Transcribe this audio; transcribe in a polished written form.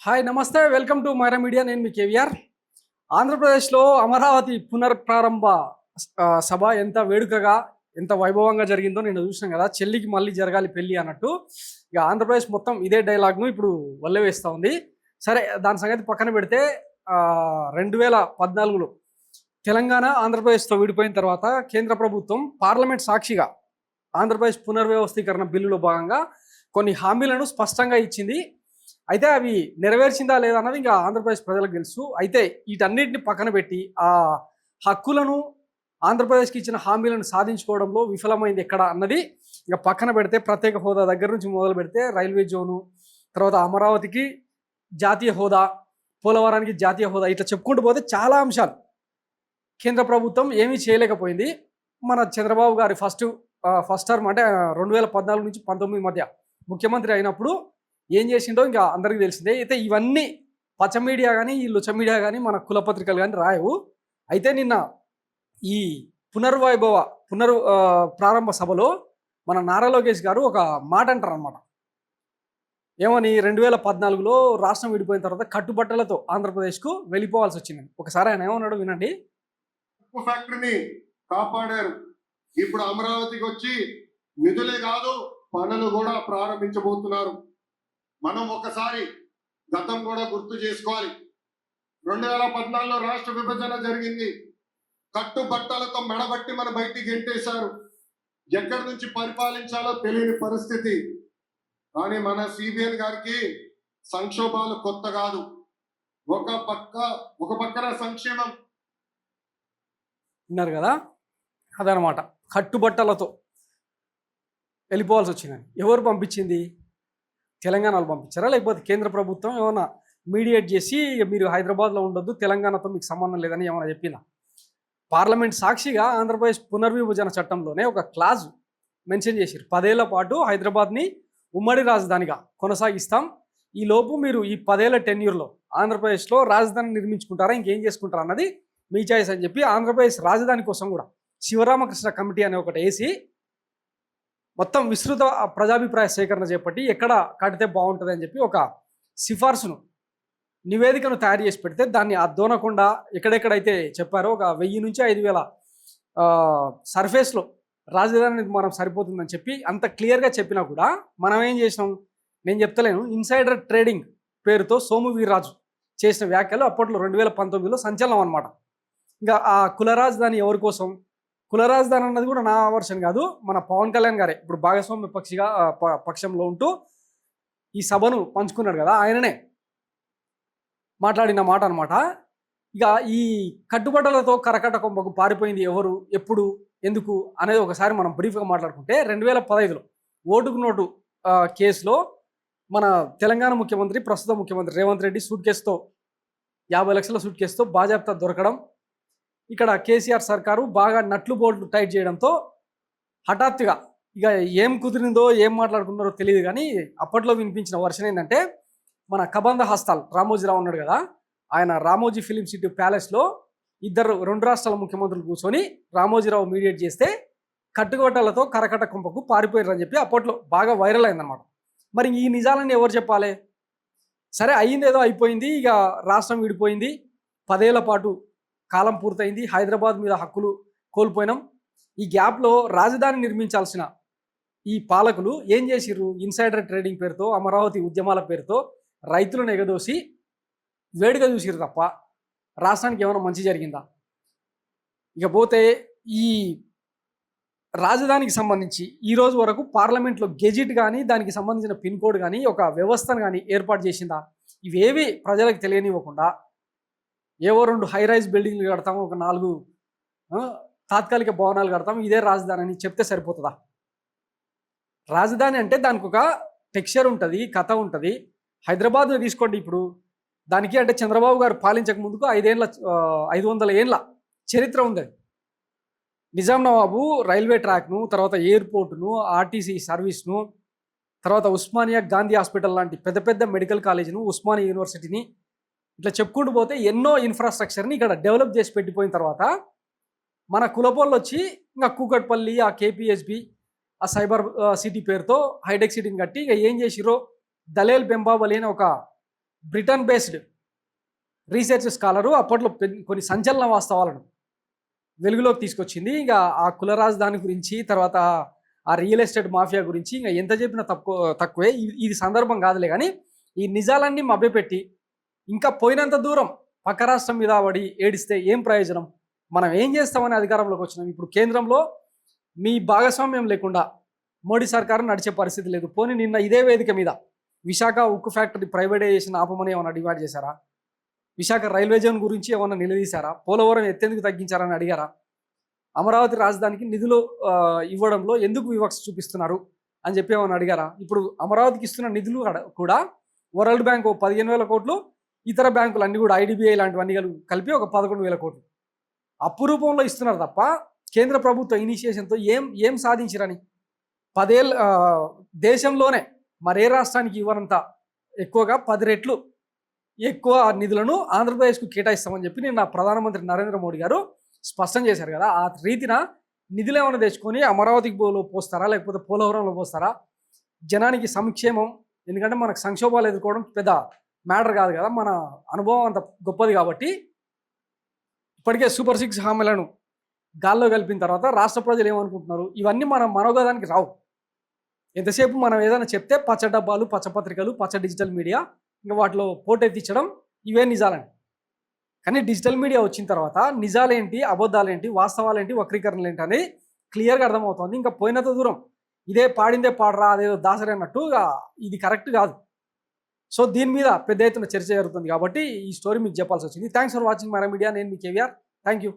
Hi నమస్తే welcome to Myra media. నేను మీ కేవీఆర్. ఆంధ్రప్రదేశ్లో అమరావతి పునర్ప్రారంభ సభ ఎంత వేడుకగా ఎంత వైభవంగా జరిగిందో నేను చూసినాం కదా. చెల్లికి మళ్ళీ జరగాలి పెళ్ళి అన్నట్టు ఇక ఆంధ్రప్రదేశ్ మొత్తం ఇదే డైలాగ్ను ఇప్పుడు వల్లె వేస్తూ ఉంది. సరే, దాని సంగతి పక్కన పెడితే 2014లో తెలంగాణ ఆంధ్రప్రదేశ్తో విడిపోయిన తర్వాత కేంద్ర ప్రభుత్వం పార్లమెంట్ సాక్షిగా ఆంధ్రప్రదేశ్ పునర్వ్యవస్థీకరణ బిల్లులో భాగంగా కొన్ని హామీలను స్పష్టంగా ఇచ్చింది. అయితే అవి నెరవేర్చిందా లేదా అన్నది ఇంకా ఆంధ్రప్రదేశ్ ప్రజలకు తెలుసు. అయితే వీటన్నిటిని పక్కన పెట్టి ఆ హక్కులను ఆంధ్రప్రదేశ్కి ఇచ్చిన హామీలను సాధించుకోవడంలో విఫలమైంది ఎక్కడ అన్నది ఇక పక్కన పెడితే, ప్రత్యేక హోదా దగ్గర నుంచి మొదలు పెడితే రైల్వే జోను, తర్వాత అమరావతికి జాతీయ హోదా, పోలవరానికి జాతీయ హోదా, ఇట్లా చెప్పుకుంటూ పోతే చాలా అంశాలు కేంద్ర ప్రభుత్వం ఏమీ చేయలేకపోయింది. మన చంద్రబాబు గారి ఫస్ట్ టర్మ్ అంటే 2014 నుంచి 19 మధ్య ముఖ్యమంత్రి అయినప్పుడు ఏం చేసిండో ఇంకా అందరికీ తెలిసిందే. అయితే ఇవన్నీ పచ్చ మీడియా కానీ ఈ లుచ్చ మీడియా కానీ మన కులపత్రికలు కానీ రాయవు. అయితే నిన్న ఈ ప్రారంభ సభలో మన నారా లోకేష్ గారు ఒక మాట అంటారు అనమాట. ఏమని, 2014లో రాష్ట్రం విడిపోయిన తర్వాత కట్టుబట్టలతో ఆంధ్రప్రదేశ్కు వెళ్ళిపోవాల్సి వచ్చింది. ఒకసారి ఆయన ఏమన్నాడు వినండి. ఫ్యాక్టరీని కాపాడారు. ఇప్పుడు అమరావతికి వచ్చి నిధులే కాదు పనులు కూడా ప్రారంభించబోతున్నారు. మనం ఒకసారి గతం కూడా గుర్తు చేసుకోవాలి. 2014లో రాష్ట్ర విభజన జరిగింది. కట్టుబట్టలతో మెడబట్టి మన బయటికి గెంటేశారు. ఎక్కడి నుంచి పరిపాలించాలో తెలియని పరిస్థితి. కానీ మన సిబిఎన్ గారికి సంక్షోభాలు కొత్త కాదు. ఒక పక్కన సంక్షేమం విన్నారు కదా, అదనమాట. కట్టుబట్టలతో వెళ్ళిపోవాల్సి వచ్చిందని ఎవరు పంపించింది? తెలంగాణలో పంపించారా, లేకపోతే కేంద్ర ప్రభుత్వం ఏమైనా మీడియేట్ చేసి మీరు హైదరాబాద్లో ఉండొద్దు, తెలంగాణతో మీకు సంబంధం లేదని ఏమైనా చెప్పిందా? పార్లమెంట్ సాక్షిగా ఆంధ్రప్రదేశ్ పునర్విభజన చట్టంలోనే ఒక క్లాజ్ మెన్షన్ చేశారు. 10 ఏళ్ల పాటు హైదరాబాద్ని ఉమ్మడి రాజధానిగా కొనసాగిస్తాం. ఈ లోపు మీరు ఈ 10 ఏళ్ల టెన్యూర్లో ఆంధ్రప్రదేశ్లో రాజధాని నిర్మించుకుంటారా, ఇంకేం చేసుకుంటారా అన్నది మీ చాయిస్ అని చెప్పి ఆంధ్రప్రదేశ్ రాజధాని కోసం కూడా శివరామకృష్ణ కమిటీ అనే ఒకటి వేసి మొత్తం విస్తృత ప్రజాభిప్రాయ సేకరణ చేపట్టి ఎక్కడ కడితే బాగుంటుంది అని చెప్పి ఒక సిఫార్సును నివేదికను తయారు చేసి పెడితే, దాన్ని అద్దోనకుండా ఎక్కడెక్కడైతే చెప్పారో ఒక 1000 నుంచి 5000 సర్ఫేస్లో రాజధాని నిర్మాణం సరిపోతుందని చెప్పి అంత క్లియర్గా చెప్పినా కూడా మనం ఏం చేసినాం, నేను చెప్తలేను, ఇన్సైడర్ ట్రేడింగ్ పేరుతో సోము వీర్రాజు చేసిన వ్యాఖ్యలు అప్పట్లో 2019లో సంచలనం అనమాట. ఇంకా ఆ కుల రాజధాని ఎవరి కోసం, కుల రాజధాని అన్నది కూడా నా వర్షన్ కాదు, మన పవన్ కళ్యాణ్ గారే ఇప్పుడు భాగస్వామ్య పక్షంలో ఉంటూ ఈ సభను పంచుకున్నాడు కదా, ఆయననే మాట్లాడిన మాట అనమాట. ఇక ఈ కట్టుబట్టలతో కరకట్ట కొంపకు పారిపోయింది ఎవరు, ఎప్పుడు, ఎందుకు అనేది ఒకసారి మనం బ్రీఫ్గా మాట్లాడుకుంటే, 2015లో ఓటుకు నోటు కేసులో మన తెలంగాణ ముఖ్యమంత్రి, ప్రస్తుత ముఖ్యమంత్రి రేవంత్ రెడ్డి సూట్ కేసుతో 50 లక్షల సూట్ కేసుతో బాజాప్తా దొరకడం, ఇక్కడ కేసీఆర్ సర్కారు బాగా నట్లు బోల్ట్లు టైట్ చేయడంతో హఠాత్తుగా ఇక ఏం కుదిరిందో ఏం మాట్లాడుకున్నారో తెలియదు, కానీ అప్పట్లో వినిపించిన వర్షన్ ఏంటంటే, మన కబంధ హస్తాల్ రామోజీరావు ఉన్నాడు కదా, ఆయన రామోజీ ఫిలిం సిటీ ప్యాలెస్లో రెండు రాష్ట్రాల ముఖ్యమంత్రులు కూర్చొని రామోజీరావు మీడియేట్ చేస్తే కట్టుబట్టలతో కరకట్ట కుంపకు పారిపోయారు అని చెప్పి అప్పట్లో బాగా వైరల్ అయిందన్నమాట. మరి ఈ నిజాలన్నీ ఎవరు చెప్పాలి? సరే, అయ్యింది ఏదో అయిపోయింది, ఇక రాష్ట్రం విడిపోయింది, 10 ఏళ్ల పాటు కాలం పూర్తయింది, హైదరాబాద్ మీద హక్కులు కోల్పోయినాం. ఈ గ్యాప్లో రాజధాని నిర్మించాల్సిన ఈ పాలకులు ఏం చేసిర్రు? ఇన్సైడర్ ట్రేడింగ్ పేరుతో, అమరావతి ఉద్యమాల పేరుతో రైతులను ఎగదోసి వేడిగా చూసిర్రు తప్ప రాష్ట్రానికి ఏమైనా మంచి జరిగిందా? ఇకపోతే ఈ రాజధానికి సంబంధించి ఈరోజు వరకు పార్లమెంట్లో గెజిట్ కానీ దానికి సంబంధించిన పిన్ కోడ్ కానీ ఒక వ్యవస్థను కానీ ఏర్పాటు చేసిందా? ఇవేవి ప్రజలకు తెలియనివ్వకుండా ఏవో 2 హైరైజ్ బిల్డింగ్లు కడతాము, ఒక 4 తాత్కాలిక భవనాలు కడతాము, ఇదే రాజధాని అని చెప్తే సరిపోతుందా? రాజధాని అంటే దానికి ఒక టెక్స్చర్ ఉంటుంది, కథ ఉంటుంది. హైదరాబాద్లో తీసుకోండి, ఇప్పుడు దానికి అంటే చంద్రబాబు గారు పాలించక ముందుకు 500 ఏళ్ళ చరిత్ర ఉంది. నిజాం నవాబు రైల్వే ట్రాక్ను, తర్వాత ఎయిర్పోర్టును, ఆర్టీసీ సర్వీస్ను, తర్వాత ఉస్మానియా గాంధీ హాస్పిటల్ లాంటి పెద్ద పెద్ద మెడికల్ కాలేజీను, ఉస్మానియా యూనివర్సిటీని, ఇట్లా చెప్పుకుంటూ పోతే ఎన్నో ఇన్ఫ్రాస్ట్రక్చర్ని ఇక్కడ డెవలప్ చేసి పెట్టిపోయిన తర్వాత మన కులపోళ్ళు వచ్చి ఇంకా కూకట్పల్లి, ఆ కేపీహెచ్బి, ఆ సైబర్ సిటీ పేరుతో హైటెక్ సిటీని కట్టి ఇక ఏం చేసిరో దలేల్ బెంబావలి అని ఒక బ్రిటన్ బేస్డ్ రీసెర్చ్ స్కాలరు అప్పట్లో కొన్ని సంచలన వాస్తవాలను వెలుగులోకి తీసుకొచ్చింది. ఇక ఆ కుల రాజధాని గురించి, తర్వాత ఆ రియల్ ఎస్టేట్ మాఫియా గురించి ఇంకా ఎంత చెప్పినా తక్కువే. ఇది సందర్భం కాదులే, కానీ ఈ నిజాలన్నీ మభ్యపెట్టి ఇంకా పోయినంత దూరం పక్క రాష్ట్రం మీద పడి ఏడిస్తే ఏం ప్రయోజనం? మనం ఏం చేస్తామని అధికారంలోకి వచ్చినాం. ఇప్పుడు కేంద్రంలో మీ భాగస్వామ్యం లేకుండా మోడీ సర్కారు నడిచే పరిస్థితి లేదు. పోనీ నిన్న ఇదే వేదిక మీద విశాఖ ఉక్కు ఫ్యాక్టరీ ప్రైవేటైజేషన్ ఆపమని ఏమైనా డిమాండ్ చేశారా? విశాఖ రైల్వే జోన్ గురించి ఏమన్నా నిలదీశారా? పోలవరం ఎత్తెందుకు తగ్గించారని అడిగారా? అమరావతి రాజధానికి నిధులు ఇవ్వడంలో ఎందుకు వివక్ష చూపిస్తున్నారు అని చెప్పి ఏమన్నా అడిగారా? ఇప్పుడు అమరావతికి ఇస్తున్న నిధులు కూడా వరల్డ్ బ్యాంక్ 15,000 కోట్లు, ఇతర బ్యాంకులు అన్ని కూడా ఐడిబిఐ లాంటివన్నీ కలిపి ఒక 11,000 కోట్లు అప్పు రూపంలో ఇస్తున్నారు తప్ప కేంద్ర ప్రభుత్వ ఇనిషియేషన్తో ఏం సాధించారని. 10 ఏళ్ళ దేశంలోనే మరే రాష్ట్రానికి ఇవ్వనంత ఎక్కువగా 10 రెట్లు ఎక్కువ నిధులను ఆంధ్రప్రదేశ్కు కేటాయిస్తామని చెప్పి నిన్న ప్రధానమంత్రి నరేంద్ర మోడీ గారు స్పష్టం చేశారు కదా. ఆ రీతిన నిధులు ఏమైనా తెచ్చుకొని అమరావతికి పోస్తారా, లేకపోతే పోలవరంలో పోస్తారా? జనానికి సంక్షేమం, ఎందుకంటే మనకు సంక్షోభాలు ఎదుర్కోవడం పెద్ద మ్యాటర్ కాదు కదా, మన అనుభవం అంత గొప్పది కాబట్టి ఇప్పటికే సూపర్ 6 హామీలను గాల్లో కలిపిన తర్వాత రాష్ట్ర ప్రజలు ఏమనుకుంటున్నారు? ఇవన్నీ మన మనోగతానికి రావు. ఎంతసేపు మనం ఏదైనా చెప్తే పచ్చ డబ్బాలు, పచ్చపత్రికలు, పచ్చ డిజిటల్ మీడియా ఇంకా వాటిలో పోటెత్తించడం ఇవే నిజాలండి. కానీ డిజిటల్ మీడియా వచ్చిన తర్వాత నిజాలేంటి, అబద్ధాలేంటి, వాస్తవాలేంటి, వక్రీకరణలు ఏంటి అనేది క్లియర్గా అర్థమవుతుంది. ఇంకా పోయినంత దూరం ఇదే పాడిందే పాడరా, అదేదో దాసరి అన్నట్టు ఇది కరెక్ట్ కాదు. సో దీని మీద పెద్ద ఎత్తున చర్చ జరుగుతుంది కాబట్టి ఈ స్టోరీ మీకు చెప్పాల్సి వచ్చింది. Thanks for watching Mara media. నేను మీ కేవీఆర్. Thank you.